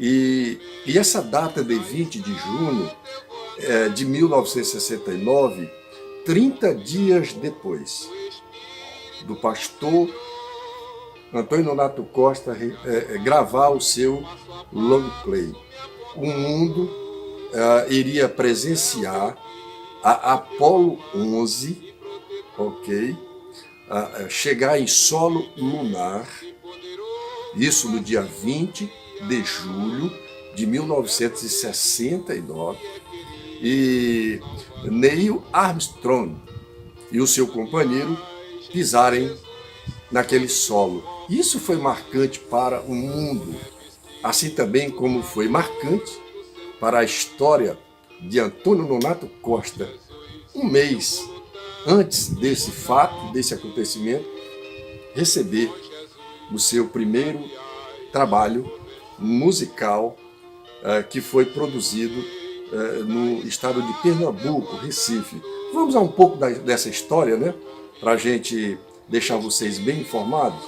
E essa data de 20 de junho de 1969, 30 dias depois do pastor Antônio Nonato Costa gravar o seu long play, o mundo iria presenciar a Apollo 11, ok? Chegar em solo lunar, isso no dia 20 de julho de 1969, e Neil Armstrong e o seu companheiro pisarem naquele solo. Isso foi marcante para o mundo, assim também como foi marcante para a história de Antônio Nonato Costa, um mês antes desse fato, desse acontecimento, receber o seu primeiro trabalho musical que foi produzido no estado de Pernambuco, Recife. Vamos a um pouco dessa história, né? Para a gente deixar vocês bem informados.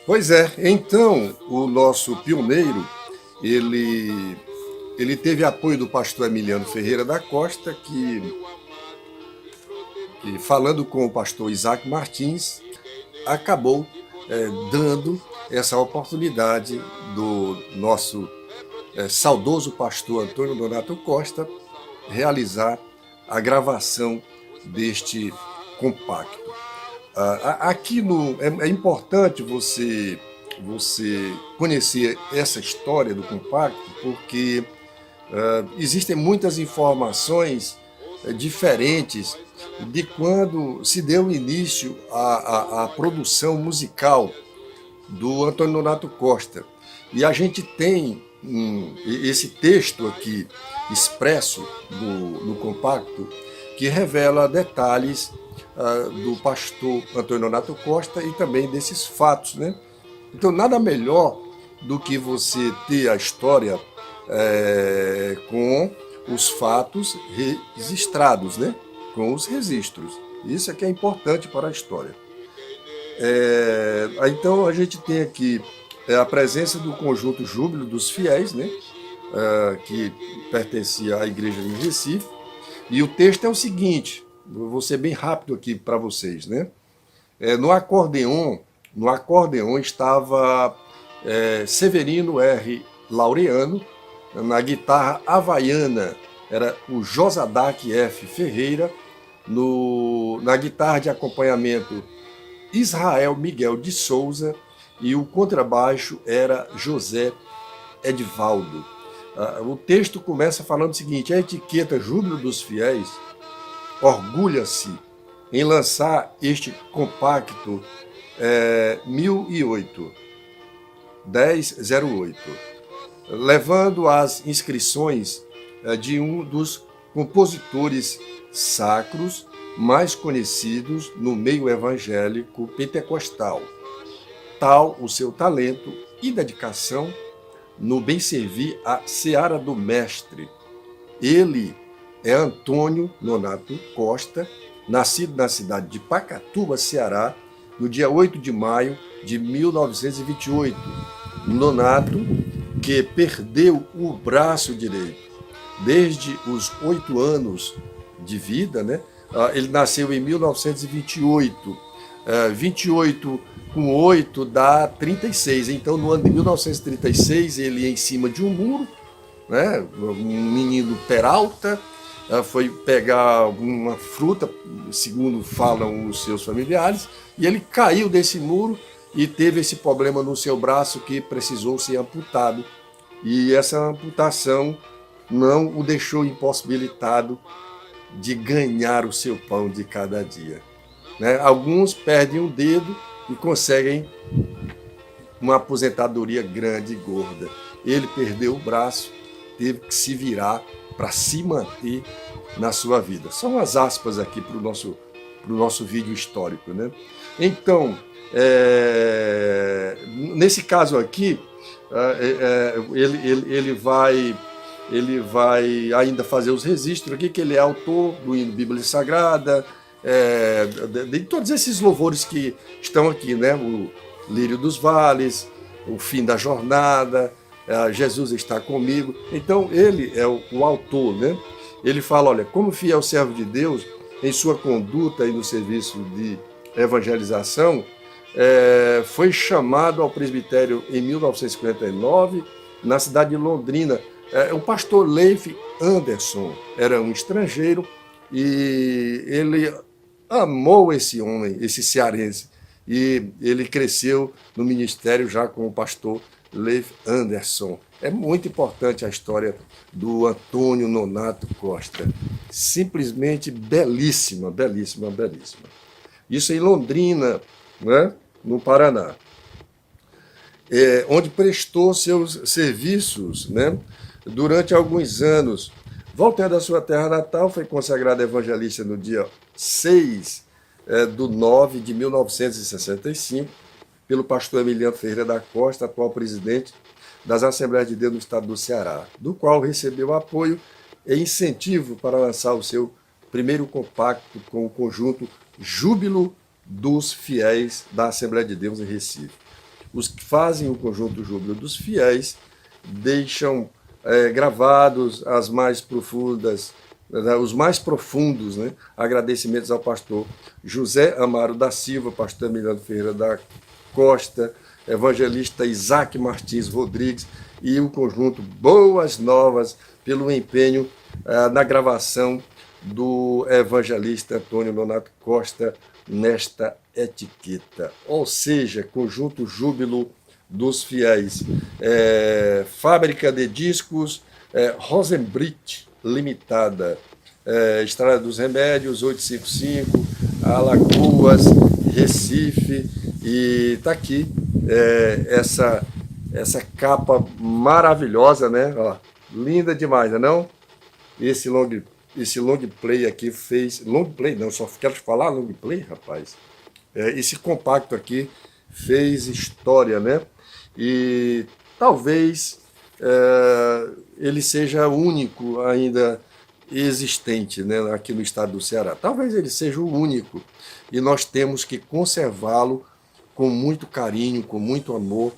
Pois é, então o nosso pioneiro, ele teve apoio do pastor Emiliano Ferreira da Costa, que falando com o pastor Isaac Martins, acabou dando essa oportunidade do nosso saudoso pastor Antônio Nonato Costa realizar a gravação deste compacto. Aqui é importante você conhecer essa história do compacto, porque existem muitas informações diferentes de quando se deu início à produção musical do Antônio Nonato Costa. E a gente tem esse texto aqui expresso no compacto que revela detalhes do pastor Antônio Nonato Costa e também desses fatos, né? Então, nada melhor do que você ter a história com os fatos registrados, né? Com os registros. Isso é que é importante para a história. Então, a gente tem aqui a presença do conjunto Júbilo dos Fiéis, né? Que pertencia à igreja de Recife. E o texto é o seguinte, vou ser bem rápido aqui para vocês, né? No acordeon estava Severino R. Laureano, na guitarra havaiana era o Josadac F. Ferreira, na guitarra de acompanhamento Israel Miguel de Souza e o contrabaixo era José Edivaldo. O texto começa falando o seguinte: a etiqueta Júbilo dos Fiéis orgulha-se em lançar este compacto 1008, levando as inscrições de um dos compositores sacros mais conhecidos no meio evangélico pentecostal. Tal o seu talento e dedicação no bem servir a seara do mestre. Ele é Antônio Nonato Costa, nascido na cidade de Pacatuba, Ceará, no dia 8 de maio de 1928. Nonato, que perdeu o braço direito desde os 8 anos de vida, né? Ele nasceu em 1928. 28 com 8 dá 36. Então, no ano de 1936, ele ia em cima de um muro, né? Um menino peralta, foi pegar uma fruta, segundo falam os seus familiares, e ele caiu desse muro e teve esse problema no seu braço que precisou ser amputado. E essa amputação não o deixou impossibilitado de ganhar o seu pão de cada dia. Né? Alguns perdem um dedo e conseguem uma aposentadoria grande e gorda. Ele perdeu o braço, teve que se virar para se manter na sua vida. São umas aspas aqui para o nosso vídeo histórico. Né? Então, nesse caso aqui, ele vai ainda fazer os registros aqui, que ele é autor do hino Bíblia Sagrada, de todos esses louvores que estão aqui, né? O Lírio dos Vales, o fim da jornada, Jesus está comigo. Então ele é o autor, né? Ele fala, olha, como fiel servo de Deus, em sua conduta e no serviço de evangelização, foi chamado ao presbitério em 1959, na cidade de Londrina. O pastor Leif Anderson era um estrangeiro e ele amou esse homem, esse cearense, e ele cresceu no ministério já com o pastor Leif Anderson. É muito importante a história do Antônio Nonato Costa. Simplesmente belíssima, belíssima, belíssima. Isso em Londrina, né, no Paraná, onde prestou seus serviços, né, durante alguns anos. Voltando à sua terra natal, foi consagrado evangelista no dia 6/9 de 1965, pelo pastor Emiliano Ferreira da Costa, atual presidente das Assembleias de Deus no estado do Ceará, do qual recebeu apoio e incentivo para lançar o seu primeiro compacto com o conjunto Júbilo dos Fiéis da Assembleia de Deus em Recife. Os que fazem o conjunto Júbilo dos Fiéis deixam gravados as mais profundas, os mais profundos, né, agradecimentos ao pastor José Amaro da Silva, pastor Emiliano Ferreira da Costa, evangelista Isaac Martins Rodrigues e o conjunto Boas Novas pelo empenho na gravação do evangelista Antônio Nonato Costa nesta etiqueta. Ou seja, conjunto Júbilo dos Fiéis, fábrica de discos Rosenbrit Limitada, Estrada dos Remédios 855, Alagoas, Recife, e está aqui essa capa maravilhosa, né? Ó, linda demais, não é não? Esse long play aqui fez... Long play não, só quero te falar long play, rapaz. Esse compacto aqui fez história, né? E talvez ele seja o único ainda existente, né, aqui no estado do Ceará. Talvez ele seja o único. E nós temos que conservá-lo com muito carinho, com muito amor,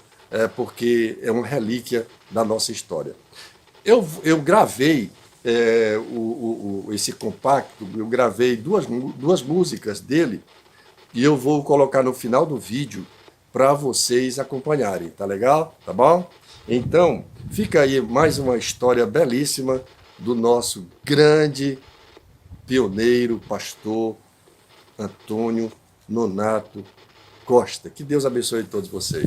porque é uma relíquia da nossa história. Eu gravei esse compacto, eu gravei duas músicas dele, e eu vou colocar no final do vídeo para vocês acompanharem, tá legal? Tá bom? Então, fica aí mais uma história belíssima do nosso grande pioneiro, pastor Antônio Nonato Costa. Que Deus abençoe todos vocês.